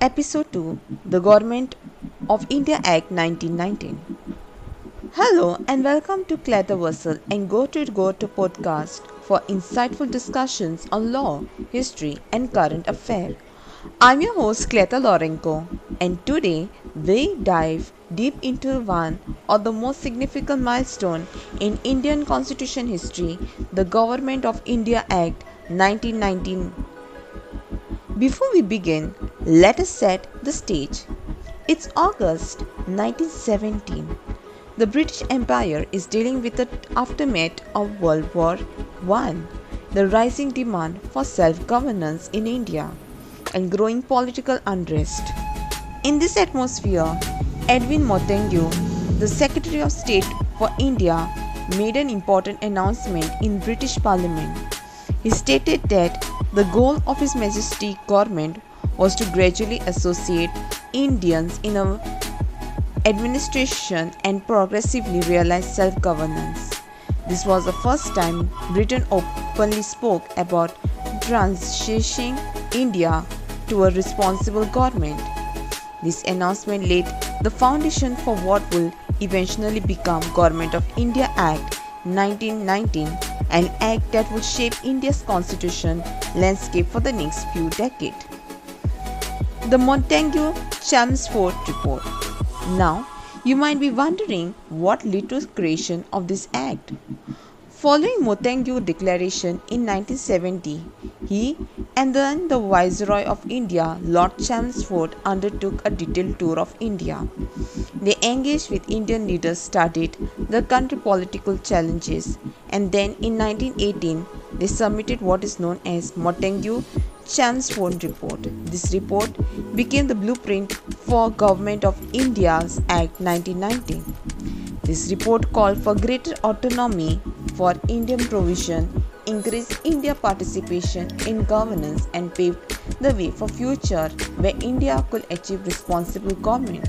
Episode 2, The Government of India Act 1919. Hello and welcome to Clatterversal and Go to podcast for insightful discussions on law, history and current affairs. I'm your host Cleta Lorenko, and today we dive deep into one of the most significant milestone in Indian constitution history, the Government of India Act 1919. Before we begin, let us set the stage. It's August 1917. The British Empire is dealing with the aftermath of World War I, the rising demand for self-governance in India, and growing political unrest. In this atmosphere, Edwin Montagu, the Secretary of State for India, made an important announcement in British Parliament. He stated that the goal of His Majesty's government was to gradually associate Indians in an administration and progressively realize self-governance. This was the first time Britain openly spoke about transitioning India to a responsible government. This announcement laid the foundation for what will eventually become Government of India Act 1919, an act that will shape India's constitution landscape for the next few decades. The Montagu-Chelmsford Report. Now, you might be wondering what led to the creation of this act. Following Montagu's declaration in 1970, he and then the Viceroy of India, Lord Chelmsford, undertook a detailed tour of India. They engaged with Indian leaders, studied the country's political challenges, and then in 1918, they submitted what is known as Montagu-Chelmsford Report. This report became the blueprint for Government of India's Act 1919. This report called for greater autonomy for Indian provision, increased India's participation in governance, and paved the way for future where India could achieve responsible government.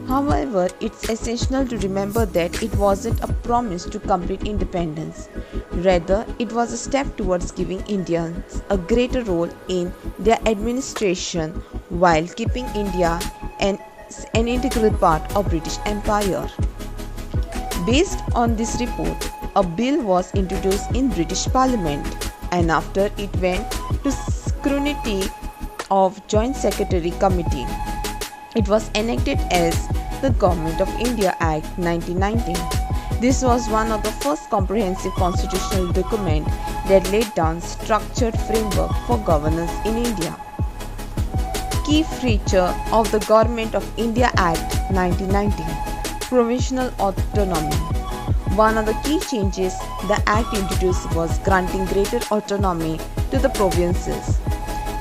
However, it's essential to remember that it wasn't a promise to complete independence. Rather, it was a step towards giving Indians a greater role in their administration while keeping India an integral part of British Empire. Based on this report, a bill was introduced in British Parliament, and after it went to scrutiny of Joint Secretary Committee, it was enacted as the Government of India Act 1919. This was one of the first comprehensive constitutional documents that laid down structured framework for governance in India. Key feature of the Government of India Act 1919: Provisional autonomy. One of the key changes the Act introduced was granting greater autonomy to the provinces.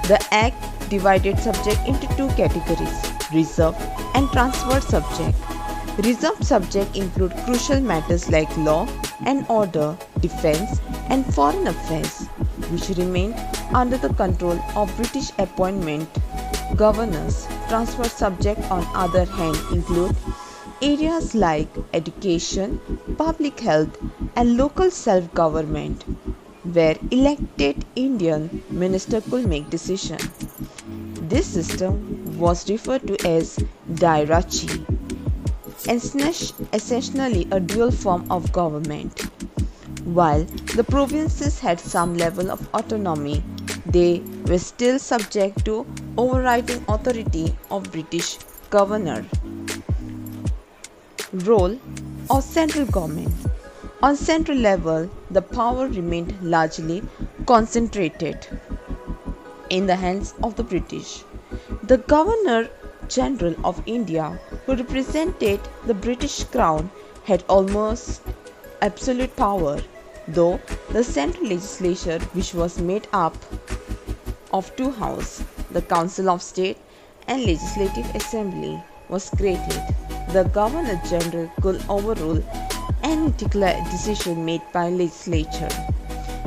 The Act divided subject into two categories: reserved and transferred subject. Reserved subject include crucial matters like law and order, defense, and foreign affairs, which remain under the control of British appointment governors. Transferred subject, on other hand, include areas like education, public health, and local self-government, where elected Indian minister could make decisions. This system was referred to as Dirachi, essentially a dual form of government. While the provinces had some level of autonomy, they were still subject to overriding authority of British governor. Role of central government. On central level, the power remained largely concentrated in the hands of the British. The Governor General of India, who represented the British Crown, had almost absolute power, though the central legislature, which was made up of two houses, the Council of State and Legislative Assembly, was created. The Governor General could overrule any decision made by legislature.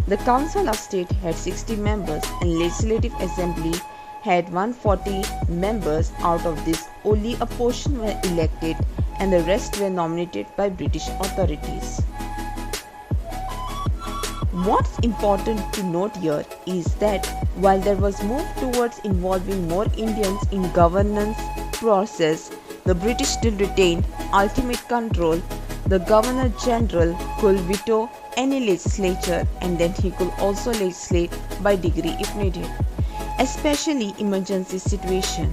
The Council of State had 60 members and Legislative Assembly had 140 members. Out of this, only a portion were elected and the rest were nominated by British authorities. What's important to note here is that while there was move towards involving more Indians in governance process, the British still retained ultimate control. The Governor General could veto any legislature, and then he could also legislate by decree if needed, especially emergency situation.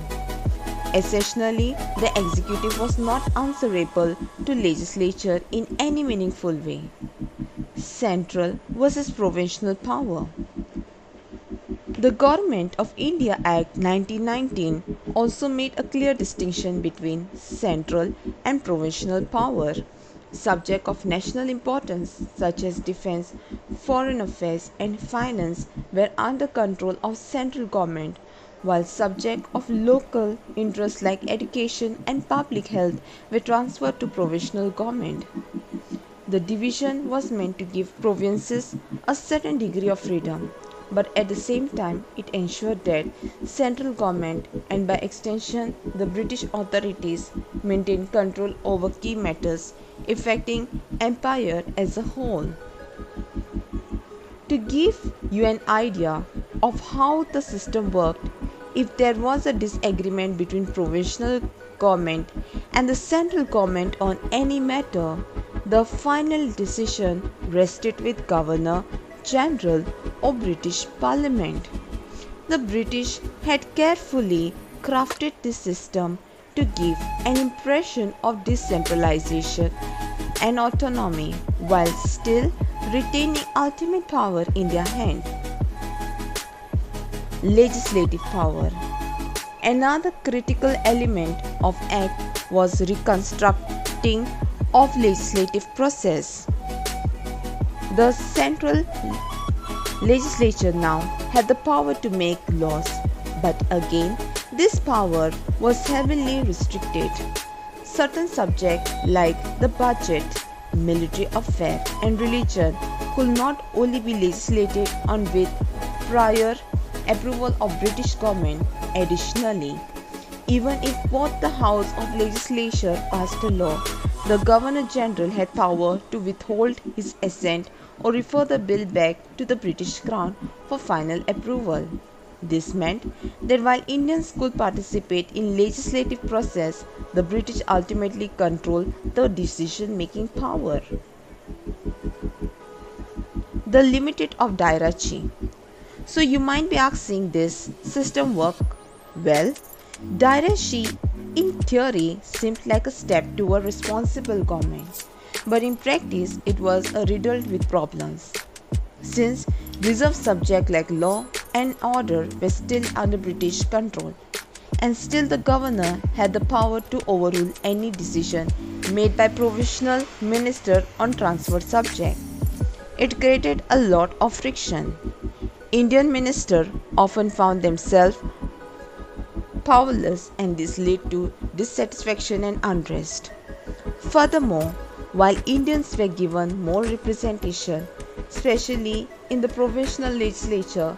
Essentially, the executive was not answerable to legislature in any meaningful way. Central versus provincial power. The Government of India Act 1919 also made a clear distinction between central and provincial power. Subjects of national importance such as defense, foreign affairs and finance were under control of central government, while subjects of local interest like education and public health were transferred to provincial government. The division was meant to give provinces a certain degree of freedom, but at the same time it ensured that central government and by extension the British authorities maintained control over key matters affecting empire as a whole. To give you an idea of how the system worked, if there was a disagreement between provincial government and the central government on any matter, the final decision rested with Governor General or British Parliament. The British had carefully crafted this system to give an impression of decentralization and autonomy while still retaining ultimate power in their hand. Legislative power. Another critical element of Act was reconstructing of legislative process. The central legislature now had the power to make laws, but again this power was heavily restricted. Certain subjects like the budget, military affairs and religion could not only be legislated on with prior approval of British government. Additionally, even if both the House of Legislature passed a law, the Governor General had power to withhold his assent or refer the bill back to the British Crown for final approval. This meant that while Indians could participate in legislative process, the British ultimately controlled the decision-making power. The limit of Dairachi. So you might be asking, this system work well? Dairachi in theory seemed like a step toward responsible government, but in practice it was riddled with problems. Since reserved subjects like law and order were still under British control, and still the governor had the power to overrule any decision made by provincial minister on transferred subject. It created a lot of friction. Indian ministers often found themselves powerless, and this led to dissatisfaction and unrest. Furthermore, while Indians were given more representation, especially in the provincial legislature,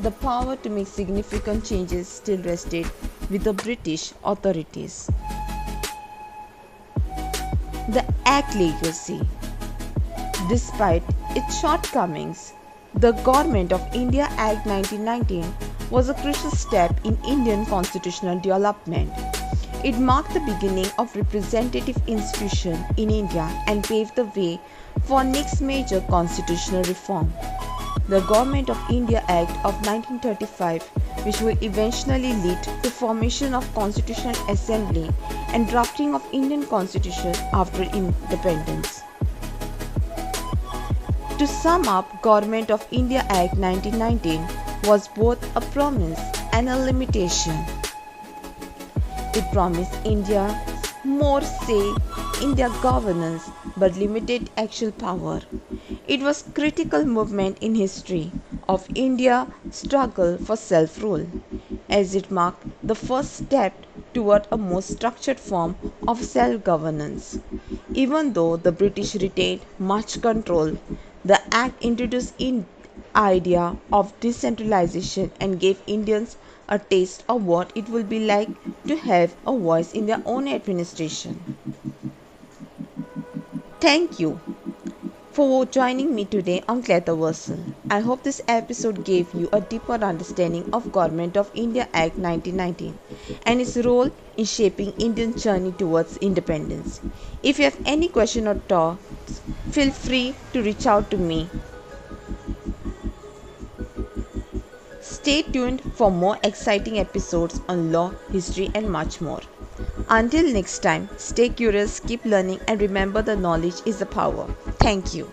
the power to make significant changes still rested with the British authorities. The Act legacy. Despite its shortcomings, the Government of India Act 1919 was a crucial step in Indian constitutional development. It marked the beginning of representative institution in India and paved the way for next major constitutional reform. The Government of India Act of 1935, which would eventually lead to formation of Constitutional Assembly and drafting of Indian Constitution after independence. To sum up, Government of India Act 1919 was both a promise and a limitation. It promised India more say in their governance but limited actual power. It was a critical movement in history of India's struggle for self-rule, as it marked the first step toward a more structured form of self-governance. Even though the British retained much control, the Act introduced the idea of decentralization and gave Indians a taste of what it will be like to have a voice in their own administration. Thank you for joining me today on Cleatherverson. I hope this episode gave you a deeper understanding of Government of India Act 1919 and its role in shaping India's journey towards independence. If you have any question or thoughts, feel free to reach out to me. Stay tuned for more exciting episodes on law, history and much more. Until next time, stay curious, keep learning and remember the knowledge is the power. Thank you.